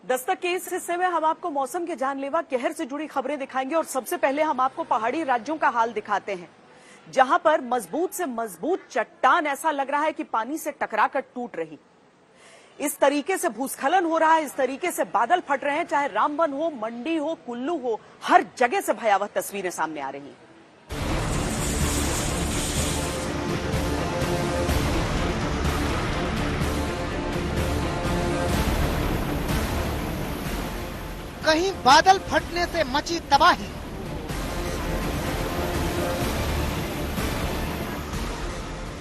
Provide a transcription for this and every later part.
दस्तक के इस हिस्से में हम आपको मौसम के जानलेवा कहर से जुड़ी खबरें दिखाएंगे और सबसे पहले हम आपको पहाड़ी राज्यों का हाल दिखाते हैं, जहां पर मजबूत से मजबूत चट्टान ऐसा लग रहा है कि पानी से टकराकर टूट रही। इस तरीके से भूस्खलन हो रहा है, इस तरीके से बादल फट रहे हैं, चाहे रामबन हो, मंडी हो, कुल्लू हो, हर जगह से भयावह तस्वीरें सामने आ रही हैं। कहीं बादल फटने से मची तबाही,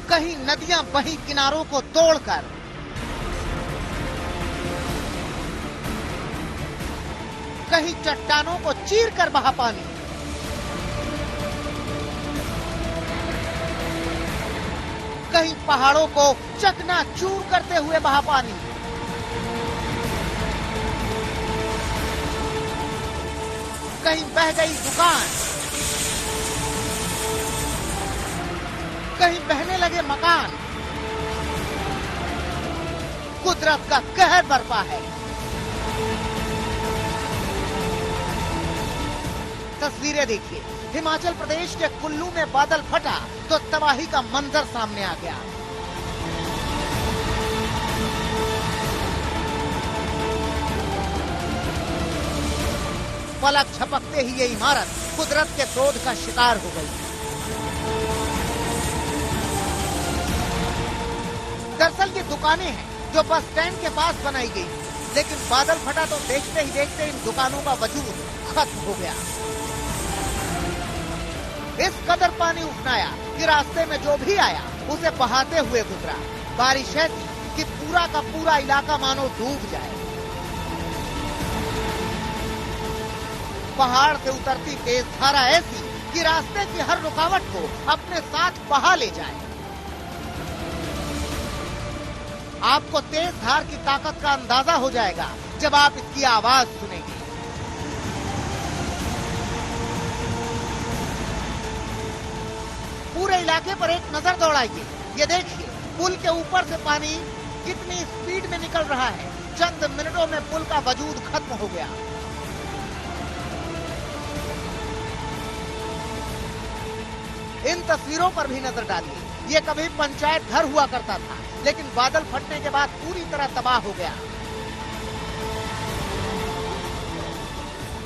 कहीं नदियां बही किनारों को तोड़कर, कहीं चट्टानों को चीरकर बहा पानी, कहीं पहाड़ों को चकनाचूर करते हुए बहा पानी। कहीं बह गई दुकान, कहीं बहने लगे मकान। कुदरत का कहर बरपा है। तस्वीरें देखिए, हिमाचल प्रदेश के कुल्लू में बादल फटा तो तबाही का मंजर सामने आ गया। पलक झपकते ही ये इमारत कुदरत के क्रोध का शिकार हो गई। दरअसल ये दुकानें हैं जो बस स्टैंड के पास बनाई गई, लेकिन बादल फटा तो देखते ही देखते इन दुकानों का वजूद खत्म हो गया। इस कदर पानी उफनाया कि रास्ते में जो भी आया उसे बहाते हुए गुजरा। बारिश ऐसी कि पूरा का पूरा इलाका मानो डूब जाए। पहाड़ से उतरती तेज धारा ऐसी कि रास्ते की हर रुकावट को अपने साथ बहा ले जाए। आपको तेज धार की ताकत का अंदाजा हो जाएगा जब आप इसकी आवाज सुनेंगे। पूरे इलाके पर एक नजर दौड़ाइए। ये देखिए, पुल के ऊपर से पानी कितनी स्पीड में निकल रहा है। चंद मिनटों में पुल का वजूद खत्म हो गया। इन तस्वीरों पर भी नजर डालिए। ये कभी पंचायत घर हुआ करता था, लेकिन बादल फटने के बाद पूरी तरह तबाह हो गया।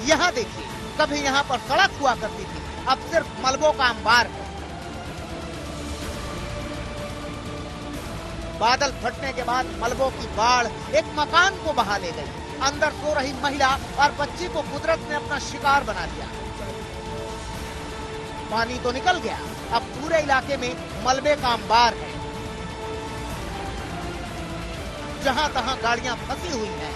यहाँ देखिए, कभी यहाँ पर सड़क हुआ करती थी, अब सिर्फ मलबों का अंबार है। बादल फटने के बाद मलबों की बाढ़ एक मकान को बहा ले गई। अंदर सो रही महिला और बच्ची को कुदरत ने अपना शिकार बना लिया। पानी तो निकल गया, अब पूरे इलाके में मलबे का अंबार है। जहां तहां गाड़ियां फंसी हुई हैं।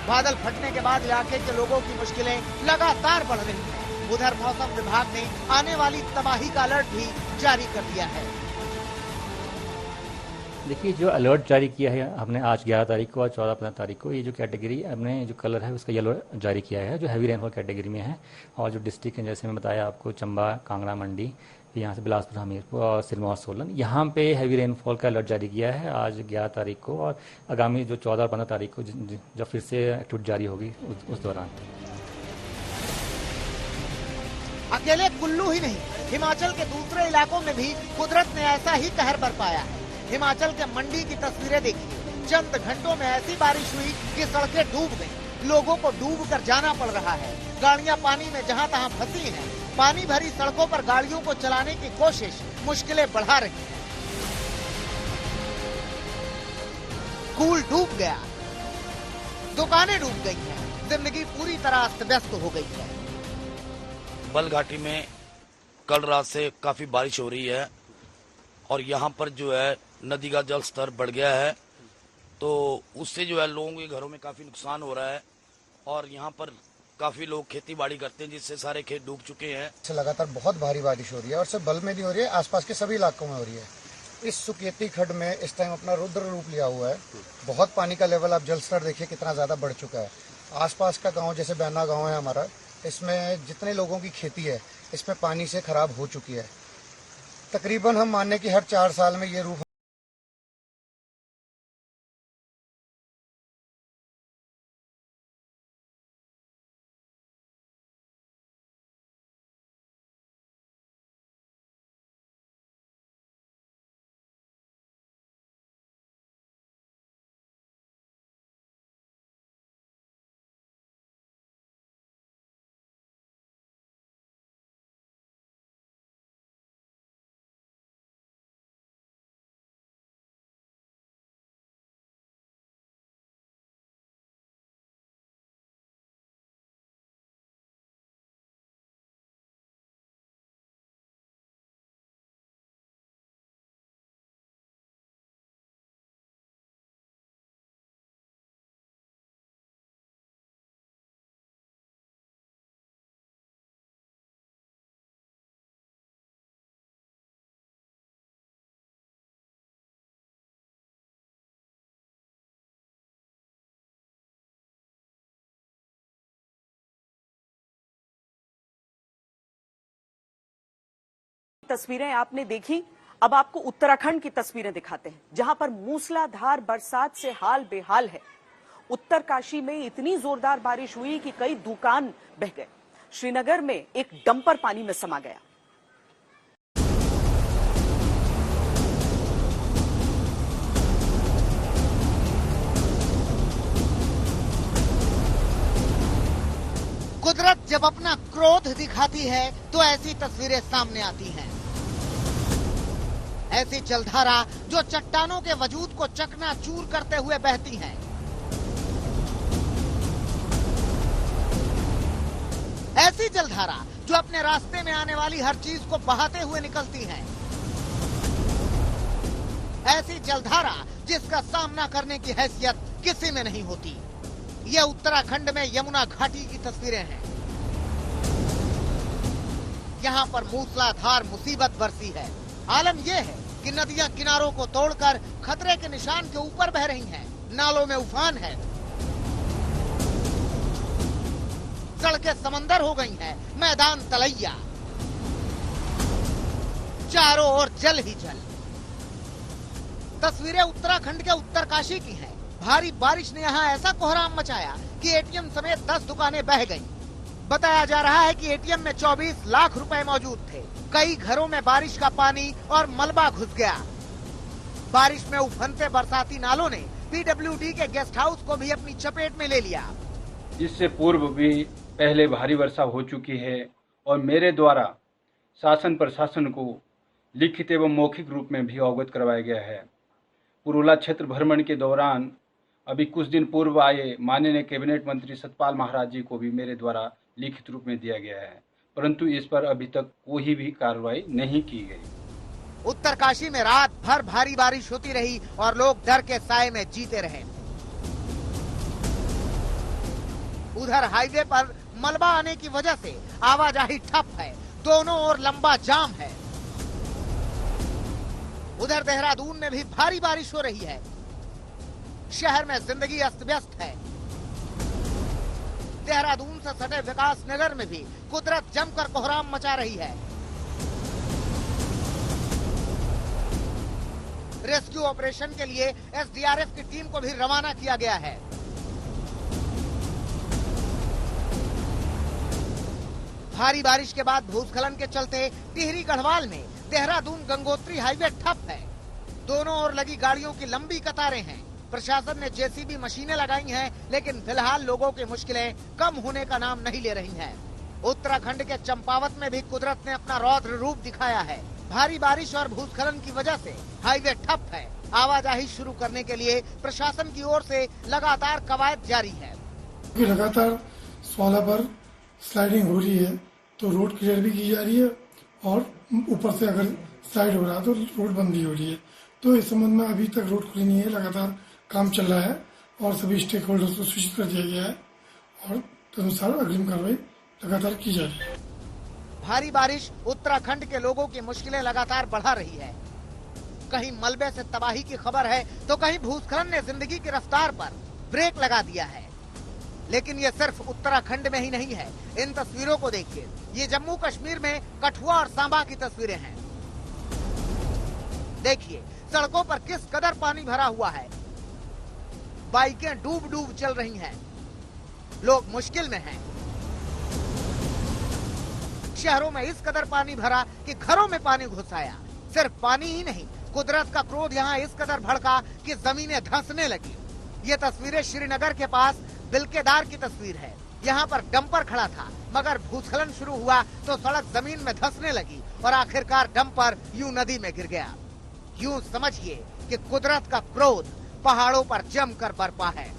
बादल फटने के बाद इलाके के लोगों की मुश्किलें लगातार बढ़ रही हैं। उधर मौसम विभाग ने आने वाली तबाही का अलर्ट भी जारी कर दिया है। देखिए, जो अलर्ट जारी किया है हमने आज 11 तारीख को और 14-15 तारीख को, ये जो कैटेगरी हमने जो कलर है उसका येलो जारी किया है, जो हैवी रेनफॉल कैटेगरी में है। और जो डिस्ट्रिक्ट है, जैसे मैं बताया आपको, चंबा, कांगड़ा, मंडी, यहाँ से बिलासपुर, हमीरपुर और सिरमौर, सोलन, यहाँ पे हैवी रेनफॉल का अलर्ट जारी किया है आज 11 तारीख को। और आगामी जो 14 और 15 तारीख को जब फिर से एक्टिविटी जारी होगी उस दौरान। अकेले कुल्लू ही नहीं, हिमाचल के दूसरे इलाकों में भी कुदरत ने ऐसा ही कहर बरपाया है। हिमाचल के मंडी की तस्वीरें देखिए। चंद घंटों में ऐसी बारिश हुई कि सड़कें डूब गईं। लोगों को डूब कर जाना पड़ रहा है। गाड़ियां पानी में जहां तहां फंसी हैं। पानी भरी सड़कों पर गाड़ियों को चलाने की कोशिश मुश्किलें बढ़ा रही है। स्कूल डूब गया, दुकानें डूब गई हैं, जिंदगी पूरी तरह अस्त व्यस्त हो गई है। बल घाटी में कल रात से काफी बारिश हो रही है और यहाँ पर जो है नदी का जल स्तर बढ़ गया है, तो उससे जो है लोगों के घरों में काफी नुकसान हो रहा है। और यहाँ पर काफी लोग खेती बाड़ी करते हैं, जिससे सारे खेत डूब चुके हैं। लगातार बहुत भारी बारिश हो रही है और सिर्फ बल में नहीं हो रही है, आसपास के सभी इलाकों में हो रही है। इस सुकेती खड्ड में इस टाइम अपना रुद्र रूप लिया हुआ है। बहुत पानी का लेवल, आप जल स्तर देखिए कितना ज्यादा बढ़ चुका है। आसपास का गाँव, जैसे बैना गाँव है हमारा, इसमें जितने लोगों की खेती है इसमें पानी से खराब हो चुकी है। तकरीबन हम माने कि हर 4 साल में ये रूप तस्वीरें आपने देखी। अब आपको उत्तराखंड की तस्वीरें दिखाते हैं, जहां पर मूसलाधार बरसात से हाल बेहाल है। उत्तरकाशी में इतनी जोरदार बारिश हुई कि कई दुकान बह गए। श्रीनगर में एक डंपर पानी में समा गया। कुदरत जब अपना क्रोध दिखाती है तो ऐसी तस्वीरें सामने आती हैं। ऐसी जलधारा जो चट्टानों के वजूद को चकनाचूर करते हुए बहती हैं। ऐसी जलधारा जो अपने रास्ते में आने वाली हर चीज को बहाते हुए निकलती है। ऐसी जलधारा जिसका सामना करने की हैसियत किसी में नहीं होती। ये उत्तराखंड में यमुना घाटी की तस्वीरें हैं। यहाँ पर मूसलाधार मुसीबत बरसी है। आलम यह है कि नदियां किनारों को तोड़कर खतरे के निशान के ऊपर बह रही हैं। नालों में उफान है, सड़कें समंदर हो गई हैं, मैदान तलैया, चारों ओर जल ही जल। तस्वीरें उत्तराखंड के उत्तरकाशी की हैं। भारी बारिश ने यहाँ ऐसा कोहराम मचाया कि एटीएम समेत 10 दुकानें बह गईं। बताया जा रहा है कि एटीएम में 24 लाख रुपए मौजूद थे। कई घरों में बारिश का पानी और मलबा घुस गया। बारिश में उफनते बरसाती नालों ने पीडब्ल्यूडी के गेस्ट हाउस को भी अपनी चपेट में ले लिया। इससे पूर्व भी पहले भारी वर्षा हो चुकी है और मेरे द्वारा शासन प्रशासन को लिखित एवं मौखिक रूप में भी अवगत करवाया गया है। पुरुला क्षेत्र भ्रमण के दौरान अभी कुछ दिन पूर्व आए माननीय कैबिनेट मंत्री सतपाल महाराज जी को भी मेरे द्वारा लिखित रूप में दिया गया है, परंतु इस पर अभी तक कोई भी कार्रवाई नहीं की गई। उत्तरकाशी में रात भर भारी बारिश होती रही और लोग डर के साए में जीते रहे। उधर हाईवे पर मलबा आने की वजह से आवाजाही ठप है। दोनों ओर लंबा जाम है। उधर देहरादून में भी भारी बारिश हो रही है। शहर में जिंदगी अस्त व्यस्त है। देहरादून से सटे विकास नगर में भी कुदरत जमकर कोहराम मचा रही है। रेस्क्यू ऑपरेशन के लिए एसडीआरएफ की टीम को भी रवाना किया गया है। भारी बारिश के बाद भूस्खलन के चलते टिहरी गढ़वाल में देहरादून गंगोत्री हाईवे ठप है। दोनों ओर लगी गाड़ियों की लंबी कतारें हैं। प्रशासन ने जेसीबी मशीनें लगाई हैं, लेकिन फिलहाल लोगों की मुश्किलें कम होने का नाम नहीं ले रही हैं। उत्तराखंड के चंपावत में भी कुदरत ने अपना रौद्र रूप दिखाया है। भारी बारिश और भूस्खलन की वजह से हाईवे ठप है। आवाजाही शुरू करने के लिए प्रशासन की ओर से लगातार कवायद जारी है। लगातार 16 पर स्लाइडिंग हो रही है तो रोड क्लियर भी की जा रही है और ऊपर से अगर स्लाइड हो रहा है तो रोड बंद भी हो रही है। तो इस संबंध में अभी तक रोड खुली नहीं है। लगातार काम चल रहा है और सभी स्टेक होल्डर्स को सूचित कर दिया गया है और तदनुसार अग्रिम कार्रवाई लगातार की जा रही है। भारी बारिश उत्तराखंड के लोगों की मुश्किलें लगातार बढ़ा रही है। कहीं मलबे से तबाही की खबर है तो कहीं भूस्खलन ने जिंदगी की रफ्तार पर ब्रेक लगा दिया है। लेकिन ये सिर्फ उत्तराखंड में ही नहीं है। इन तस्वीरों को देखिए। ये जम्मू कश्मीर में कठुआ और सांबा की तस्वीरें हैं। देखिए सड़कों पर किस कदर पानी भरा हुआ है। बाइकें डूब डूब चल रही हैं। लोग मुश्किल में हैं। शहरों में इस कदर पानी भरा कि घरों में पानी घुस आया। सिर्फ पानी ही नहीं, कुदरत का क्रोध यहाँ इस कदर भड़का कि जमीनें धंसने लगी। ये तस्वीरें श्रीनगर के पास बिलकेदार की तस्वीर है। यहाँ पर डंपर खड़ा था, मगर भूस्खलन शुरू हुआ तो सड़क जमीन में धंसने लगी और आखिरकार डंपर यूं नदी में गिर गया। यूं समझिए कि कुदरत का क्रोध पहाड़ों पर जमकर बरपा है।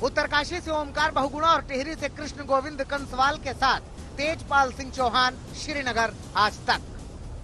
उत्तरकाशी से ओमकार बहुगुणा और टिहरी से कृष्ण गोविंद कंसवाल के साथ तेजपाल सिंह चौहान, श्रीनगर, आज तक।